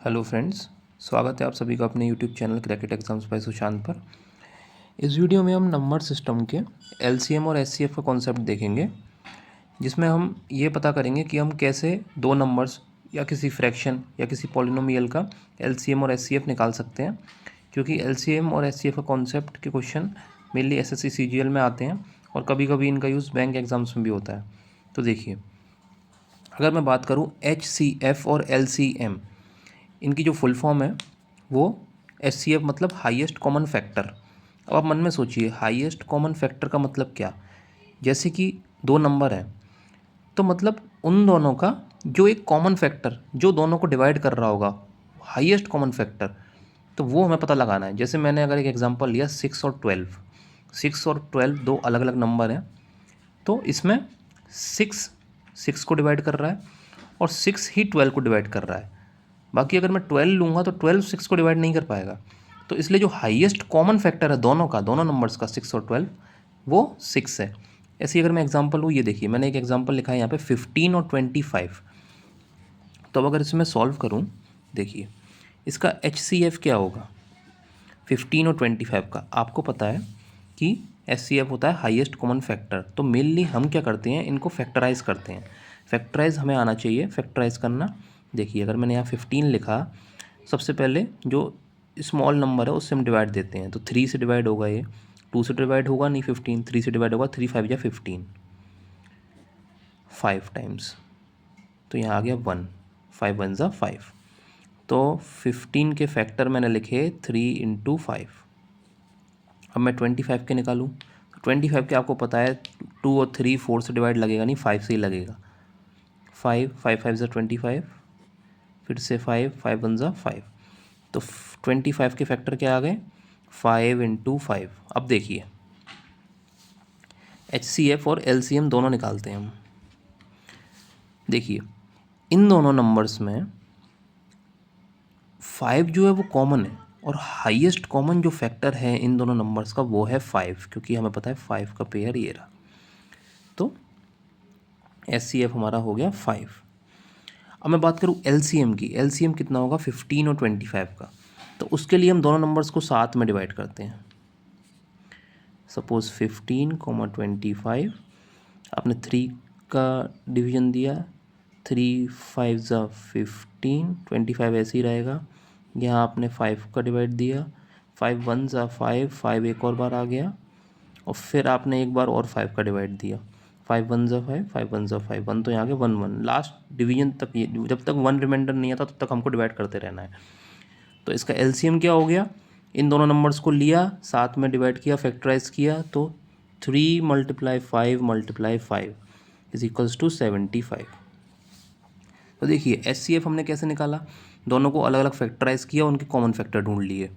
Hello friends, स्वागत है आप सभी का अपने YouTube channel crack it exams by Sushant पर। इस वीडियो में हम नंबर सिस्टम के एलसीएम और एचसीएफ का कॉन्सेप्ट देखेंगे, जिसमें हम ये पता करेंगे कि हम कैसे दो नंबर्स या किसी फ्रैक्शन या किसी पॉलिनोमियल का एलसीएम और एचसीएफ निकाल सकते हैं। क्योंकि एलसीएम और एचसीएफ का कॉन्सेप्ट के क्वेश्चन मेनली एसएससी सीजीएल में आते हैं और कभी कभी इनका यूज़ बैंक एग्जाम्स में भी होता है। तो देखिए, अगर मैं बात करूँ एचसीएफ और एलसीएम, इनकी जो फुल फॉर्म है वो एचसीएफ मतलब हाईएस्ट कॉमन फैक्टर। अब आप मन में सोचिए, हाईएस्ट कॉमन फैक्टर का मतलब क्या। जैसे कि दो नंबर हैं, तो मतलब उन दोनों का जो एक कॉमन फैक्टर जो दोनों को डिवाइड कर रहा होगा, हाईएस्ट कॉमन फैक्टर, तो वो हमें पता लगाना है। जैसे मैंने अगर एक एग्जांपल लिया 6 और 12, 6 और 12 दो अलग अलग नंबर हैं, तो इसमें 6 6 को डिवाइड कर रहा है और 6 ही 12 को डिवाइड कर रहा है। बाकी अगर मैं 12 लूँगा तो 12 6 को डिवाइड नहीं कर पाएगा। तो इसलिए जो हाईएस्ट कॉमन फैक्टर है दोनों का, दोनों नंबर्स का, 6 और 12, वो 6 है। ऐसी अगर मैं एग्जांपल लूँ, ये देखिए मैंने एक एग्जांपल लिखा है यहाँ पे 15 और 25। तो अब अगर इसमें सॉल्व करूँ, देखिए इसका HCF क्या होगा 15 और 25 का। आपको पता है कि HCF होता है हाईएस्ट कॉमन फैक्टर। तो मेनली हम क्या करते हैं, इनको फैक्टराइज करते हैं। फैक्टराइज हमें आना चाहिए, फैक्टराइज करना। देखिए अगर मैंने यहाँ 15 लिखा, सबसे पहले जो स्मॉल नंबर है उससे हम डिवाइड देते हैं। तो 3 से डिवाइड होगा, ये 2 से डिवाइड होगा नहीं, 15 3 से डिवाइड होगा, 3 5 या 15, 5 टाइम्स, तो यहाँ आ गया 1, 5 1 ज़ा 5। तो 15 के फैक्टर मैंने लिखे 3 इंटू 5। अब मैं 25 के निकालूँ, तो 25 के आपको पता है 2 और 3 4 से डिवाइड लगेगा नहीं, 5 से ही लगेगा। 5 5 5 ज़ा 25, फिर से 5 5 1 ज़ा 5। तो 25 के फैक्टर क्या आ गए, 5 इंटू 5। अब देखिए HCF और LCM दोनों निकालते हैं हम। देखिए इन दोनों नंबर्स में 5 जो है वो कॉमन है, और हाईएस्ट कॉमन जो फैक्टर है इन दोनों नंबर्स का वो है 5, क्योंकि हमें पता है 5 का पेयर ये रहा। तो HCF हमारा हो गया 5। अब मैं बात करूँ LCM की, LCM कितना होगा 15 और 25 का। तो उसके लिए हम दोनों नंबर्स को साथ में डिवाइड करते हैं। सपोज़ 15, 25, आपने 3 का डिवीजन दिया, 3 5 ज़ा 15, 25 ऐसे ही रहेगा। यहाँ आपने 5 का डिवाइड दिया, 5 1 ज़ा 5, 5 एक और बार आ गया, और फिर आपने एक बार और 5 का डिवाइड दिया, 5 1 ज़ा 5, 5 1 ज़ा 5, 1 तो यहाँ आ गया 1 1। लास्ट डिवीजन तक, ये जब तक 1 रिमाइंडर नहीं आता तब तक हमको डिवाइड करते रहना है। तो इसका LCM क्या हो गया, इन दोनों नंबर्स को लिया, साथ में डिवाइड किया, फैक्टराइज किया, तो 3 × 5 × 5 इज इक्वल्स टू 75। तो देखिए HCF हमने कैसे निकाला, दोनों को अलग अलग फैक्टराइज किया, उनके कॉमन फैक्टर ढूंढ लिए।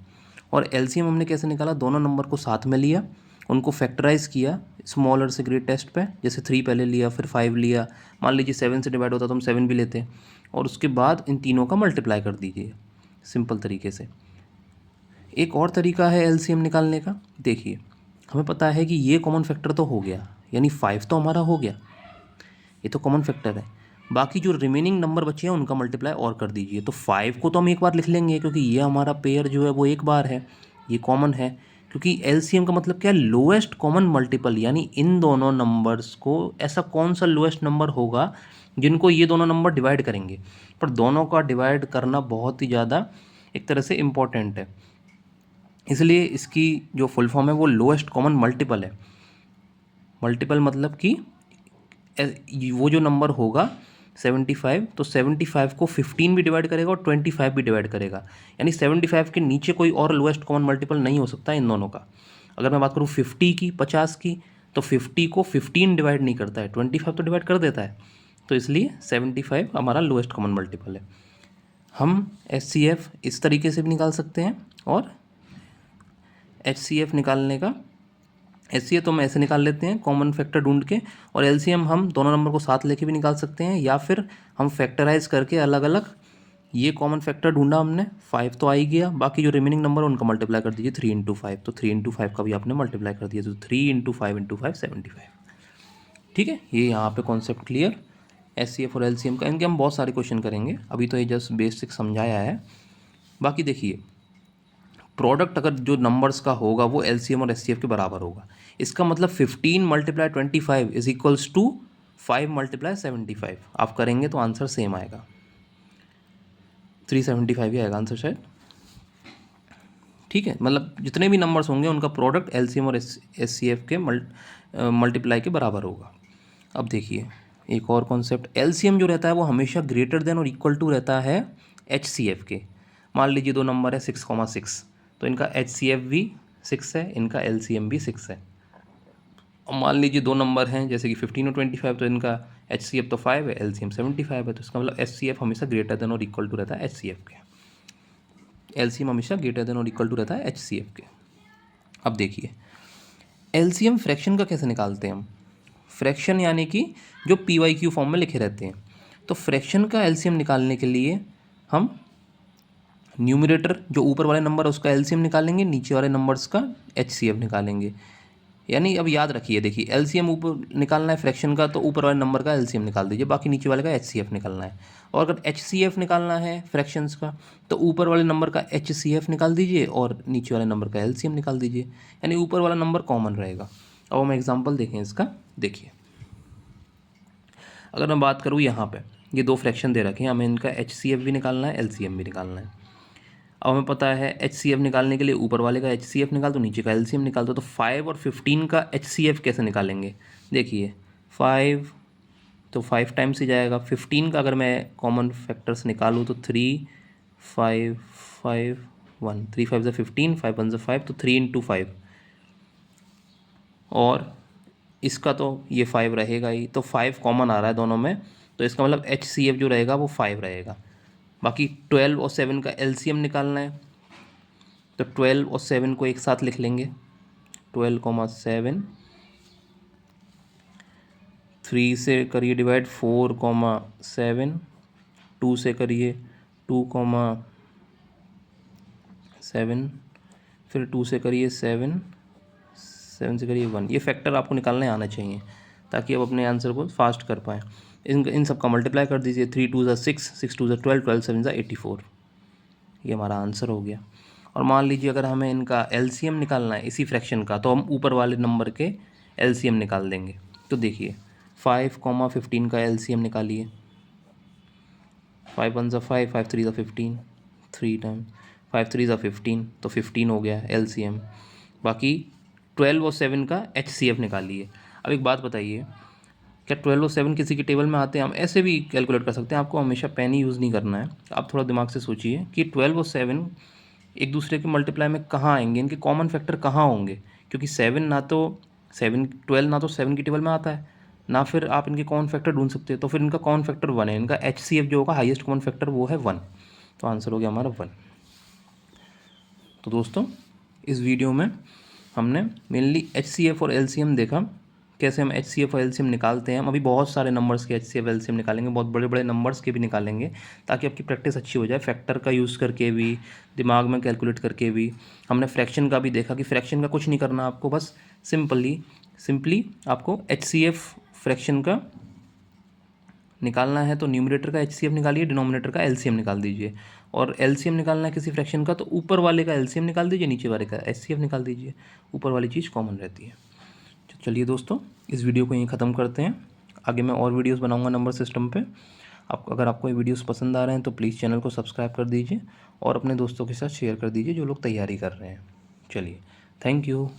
और LCM हमने कैसे निकाला, दोनों नंबर को साथ में लिया, उनको फैक्टराइज किया स्मॉलर से ग्रेटेस्ट पे। जैसे 3 पहले लिया, फिर 5 लिया, मान लीजिए 7 से डिवाइड होता तो हम 7 भी लेते, और उसके बाद इन तीनों का मल्टीप्लाई कर दीजिए सिंपल तरीके से। एक और तरीका है LCM निकालने का। देखिए हमें पता है कि ये कॉमन फैक्टर तो हो गया, यानी 5 तो हमारा हो गया, ये तो कॉमन फैक्टर है। बाकी जो रिमेनिंग नंबर बचे हैं उनका मल्टीप्लाई और कर दीजिए। तो 5 को तो हम एक बार लिख लेंगे, क्योंकि ये हमारा पेयर जो है वो एक बार है, ये कॉमन है। क्योंकि LCM का मतलब क्या है, लोएस्ट कॉमन मल्टीपल, यानी इन दोनों नंबर्स को ऐसा कौन सा लोएस्ट नंबर होगा जिनको ये दोनों नंबर डिवाइड करेंगे। पर दोनों का डिवाइड करना बहुत ही ज़्यादा एक तरह से इम्पॉर्टेंट है, इसलिए इसकी जो फुल फॉर्म है वो लोएस्ट कॉमन मल्टीपल है। मल्टीपल मतलब कि वो जो नंबर होगा 75, तो 75 को 15 भी डिवाइड करेगा और 25 भी डिवाइड करेगा, यानी 75 के नीचे कोई और लोएस्ट कॉमन मल्टीपल नहीं हो सकता इन दोनों का। अगर मैं बात करूँ 50 की, 50 की, तो 50 को 15 डिवाइड नहीं करता है, 25 तो डिवाइड कर देता है। तो इसलिए 75 हमारा लोएस्ट कॉमन मल्टीपल है। हम HCF इस तरीके से भी निकाल सकते हैं, और HCF निकालने का, HCF तो हम ऐसे निकाल लेते हैं कॉमन फैक्टर ढूंढ के, और LCM हम दोनों नंबर को साथ लेके भी निकाल सकते हैं, या फिर हम फैक्टराइज करके अलग अलग, ये कॉमन फैक्टर ढूंढा हमने, 5 तो आ ही गया, बाकी जो रिमेनिंग नंबर है उनका मल्टीप्लाई कर दीजिए 3 × 5, तो 3 × 5 का भी आपने मल्टीप्लाई कर दिया, तो 3 × 5 × 5 75। ठीक है, ये यहाँ पे कॉन्सेप्ट क्लियर HCF और LCM का। इनके हम बहुत सारे क्वेश्चन करेंगे, अभी तो ये जस्ट बेसिक समझाया है। बाकी देखिए प्रोडक्ट अगर जो नंबर्स का होगा वो एलसीएम और एचसीएफ के बराबर होगा। इसका मतलब 15 multiply 25 is equals to 5 multiply 75। आप करेंगे तो आंसर सेम आएगा, 375 ही आएगा आंसर शायद। ठीक है, मतलब जितने भी नंबर्स होंगे उनका प्रोडक्ट एलसीएम और एचसीएफ के मल्टीप्लाई के बराबर होगा। अब देखिए एक और कॉन्सेप्ट, एलसीएम जो रहता है वो हमेशा ग्रेटर देन और इक्वल टू रहता है एचसीएफ के। मान लीजिए दो नंबर है 6,6, तो इनका एचसीएफ भी 6 है, इनका एलसीएम भी 6 है। और मान लीजिए दो नंबर हैं जैसे कि 15 और 25, तो इनका एचसीएफ तो 5 है, एलसीएम 75 है, तो इसका मतलब एचसीएफ हमेशा ग्रेटर देन और इक्वल टू रहता है एचसीएफ के। एलसीएम हमेशा ग्रेटर देन और इक्वल टू रहता है एचसीएफ के। अब देखिए एलसीएम फ्रैक्शन का कैसे निकालते हैं हम। फ्रैक्शन यानी कि जो PYQ फॉर्म में लिखे रहते हैं। तो फ्रैक्शन का एलसीएम निकालने के लिए हम न्यूमरेटर जो ऊपर वाले नंबर है उसका एलसीएम निकालेंगे, नीचे वाले नंबर्स का एचसीएफ निकालेंगे। यानी अब याद रखिए, देखिए एलसीएम ऊपर निकालना है फ्रैक्शन का, तो ऊपर वाले नंबर का एलसीएम निकाल दीजिए, बाकी नीचे वाले का एचसीएफ निकालना है। और अगर एचसीएफ निकालना है फ्रैक्शंस का, तो ऊपर वाले नंबर का एचसीएफ निकाल दीजिए और नीचे वाले नंबर का एलसीएम निकाल दीजिए, यानी ऊपर वाला नंबर कॉमन रहेगा। अब हम एग्जाम्पल देखें इसका। देखिए अगर मैं बात करूँ यहाँ पे ये दो फ्रैक्शन दे रखे हैं, हमें इनका एचसीएफ भी निकालना है, एलसीएम भी निकालना है। अब हमें पता है एचसीएफ निकालने के लिए ऊपर वाले का एचसीएफ निकाल दो, नीचे का एलसीएम निकाल दो। तो 5 और 15 का एचसीएफ कैसे निकालेंगे। देखिए 5 तो 5 टाइम्स ही जाएगा, 15 का अगर मैं कॉमन फैक्टर्स निकालूँ तो 3 5 5 1, 3 5 ज़ा 15, 5 1 ज़ा 5, तो 3 × 5। और इसका तो ये 5 रहेगा ही, तो 5 कॉमन आ रहा है दोनों में, तो इसका मतलब एचसीएफ जो रहेगा वो 5 रहेगा। बाकी 12 और 7 का एलसीएम निकालना है, तो 12 और 7 को एक साथ लिख लेंगे, 12,7, 3 से करिए डिवाइड 4,7, 2 से करिए 2,7, फिर 2 से करिए 7, 7 से करिए 1। ये फैक्टर आपको निकालने आना चाहिए ताकि आप अपने आंसर को फास्ट कर पाएँ। इन सब का मल्टीप्लाई कर दीजिए, 3 2 ज़ा 6, 6 2 ज़ा 12, 12 7 ज़ा 84। ये हमारा आंसर हो गया। और मान लीजिए अगर हमें इनका एलसीएम निकालना है इसी फ्रैक्शन का, तो हम ऊपर वाले नंबर के एलसीएम निकाल देंगे। तो देखिए 5,15 का एलसीएम निकालिए, 5 1 ज़ा 5, 5 3 ज़ा 15, 3 टाइम 5 3 ज़ा 15, तो 15 हो गया एलसीएम। बाकी 12 और 7 का एचसीएफ निकालिए। अब एक बात बताइए, क्या 12 और 7 किसी के टेबल में आते हैं। हम ऐसे भी कैलकुलेट कर सकते हैं, आपको हमेशा पेन ही यूज़ नहीं करना है। आप थोड़ा दिमाग से सोचिए कि 12 और 7 एक दूसरे के मल्टीप्लाई में कहाँ आएंगे, इनके कॉमन फैक्टर कहाँ होंगे, क्योंकि 12 ना तो 7 की टेबल में आता है, ना फिर आप इनके कॉमन फैक्टर ढूंढ सकते हैं। तो फिर इनका कॉमन फैक्टर 1 है, इनका एचसीएफ जो होगा हाईएस्ट कॉमन फैक्टर वो है 1, तो आंसर हो गया हमारा 1। तो दोस्तों इस वीडियो में हमने मेनली एचसीएफ और एलसीएम देखा, कैसे हम एचसीएफ और एलसीएम निकालते हैं। हम अभी बहुत सारे नंबर्स के एचसीएफ एलसीएम निकालेंगे, बहुत बड़े बड़े नंबर्स के भी निकालेंगे, ताकि आपकी प्रैक्टिस अच्छी हो जाए। फैक्टर का यूज़ करके भी, दिमाग में कैलकुलेट करके भी। हमने फ्रैक्शन का भी देखा कि फ्रैक्शन का कुछ नहीं करना आपको, बस सिंपली आपको एचसीएफ फ्रैक्शन का निकालना है, तो न्यूमरेटर का एचसीएफ निकालिए, डिनोमिनेटर का एलसीएम निकाल दीजिए। और एलसीएम निकालना है किसी फ्रैक्शन का, तो ऊपर वाले का एलसीएम निकाल दीजिए, नीचे वाले का एचसीएफ निकाल दीजिए, ऊपर वाली चीज़ कॉमन रहती है। चलिए दोस्तों इस वीडियो को यहीं ख़त्म करते हैं। आगे मैं और वीडियोस बनाऊंगा नंबर सिस्टम पे। अगर आपको ये वीडियोस पसंद आ रहे हैं तो प्लीज़ चैनल को सब्सक्राइब कर दीजिए और अपने दोस्तों के साथ शेयर कर दीजिए जो लोग तैयारी कर रहे हैं। चलिए, थैंक यू।